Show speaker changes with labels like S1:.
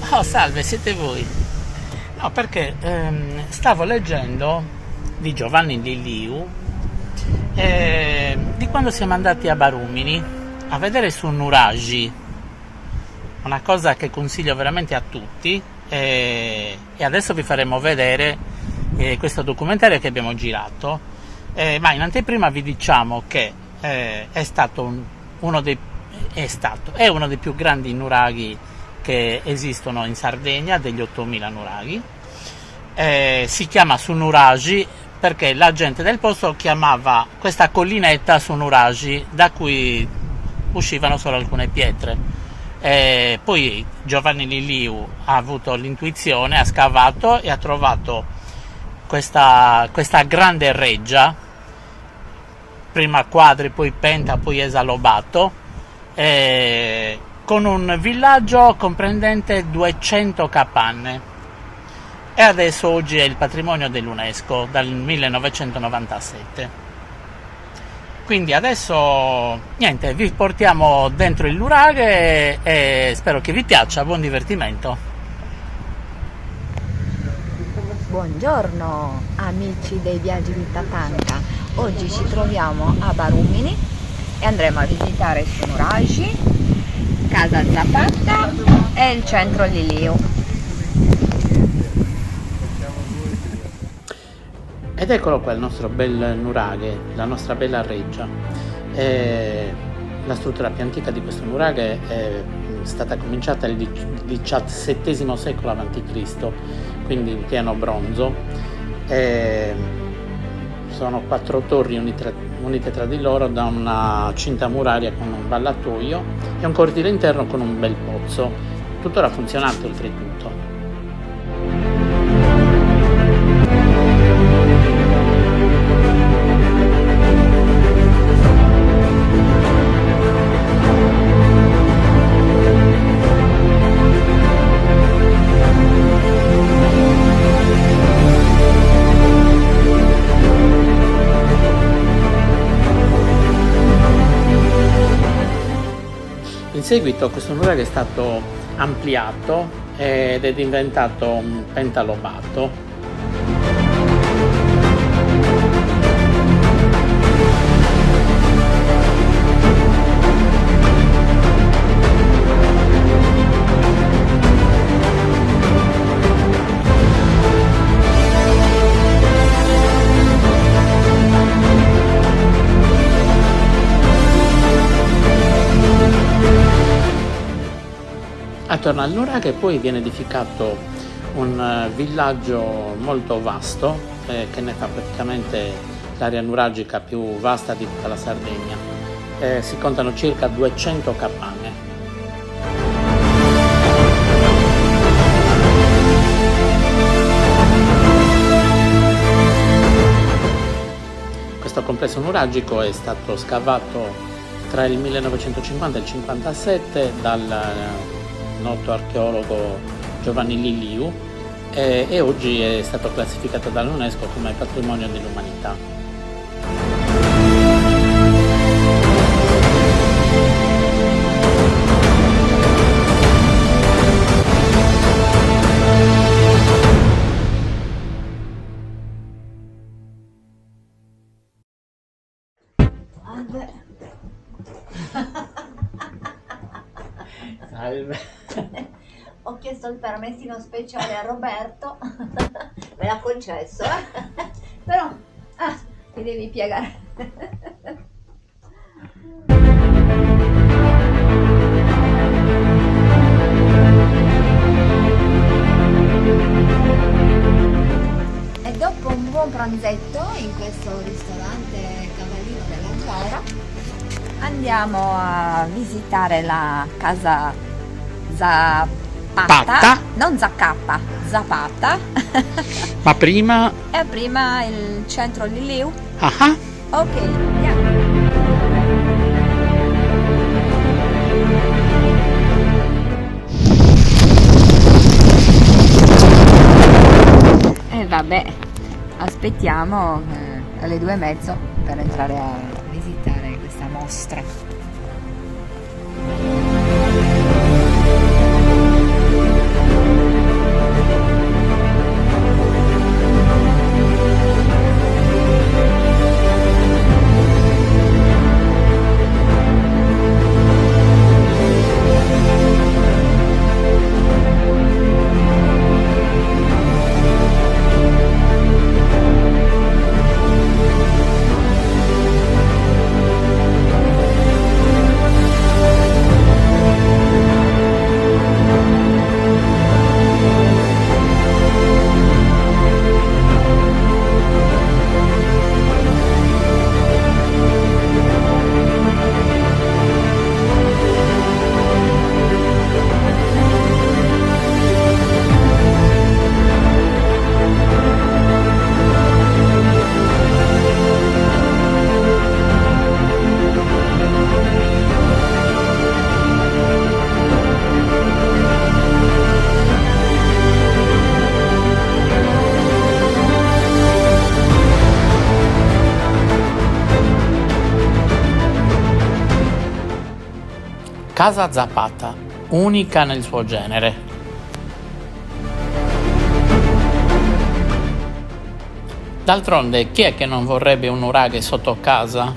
S1: Oh, salve, siete voi? No, perché stavo leggendo di Giovanni Liliu di quando siamo andati a Barumini a vedere su Nuragi, una cosa che consiglio veramente a tutti, e adesso vi faremo vedere questo documentario che abbiamo girato, ma in anteprima vi diciamo che è uno dei più grandi nuraghi che esistono in Sardegna, degli 8000 nuraghi. Si chiama Sunuragi perché la gente del posto chiamava questa collinetta Sunuragi, da cui uscivano solo alcune pietre. Poi Giovanni Liliu ha avuto l'intuizione, ha scavato e ha trovato questa grande reggia, prima quadri, poi penta, poi esalobato, con un villaggio comprendente 200 capanne, e adesso oggi è il patrimonio dell'UNESCO dal 1997. Quindi adesso niente, vi portiamo dentro il nuraghe e spero che vi piaccia. Buon divertimento.
S2: Buongiorno amici dei viaggi di Tatanka, oggi ci troviamo a Barumini e andremo a visitare Sunuragi, Casa Zapata e il centro Liliu.
S1: Ed eccolo qua il nostro bel nuraghe, la nostra bella reggia. La struttura più antica di questo nuraghe è stata cominciata nel XVII secolo a.C., quindi in pieno bronzo. Sono 4 torri unite tra di loro da una cinta muraria con un ballatoio e un cortile interno con un bel pozzo, tuttora funzionante oltretutto. In seguito questo nuraghe è stato ampliato ed è diventato un pentalobato. Attorno al nuraghe poi viene edificato un villaggio molto vasto che ne fa praticamente l'area nuragica più vasta di tutta la Sardegna. Si contano circa 200 capanne. Questo complesso nuragico è stato scavato tra il 1950 e il 1957 dal noto archeologo Giovanni Liliu e oggi è stato classificato dall'UNESCO come patrimonio dell'umanità. Salve.
S2: Ho chiesto il permessino speciale a Roberto, me l'ha concesso, però ti devi piegare. E dopo un buon pranzetto in questo ristorante Cavallino della Giara andiamo a visitare la casa Zapata, non Zaccappa, Zapata.
S1: Ma prima?
S2: E prima il centro Liliu.
S1: Ah.
S2: Ok, andiamo. E vabbè, aspettiamo alle 2:30 per entrare a visitare questa mostra.
S1: Casa Zapata, unica nel suo genere. D'altronde, chi è che non vorrebbe un nuraghe sotto casa?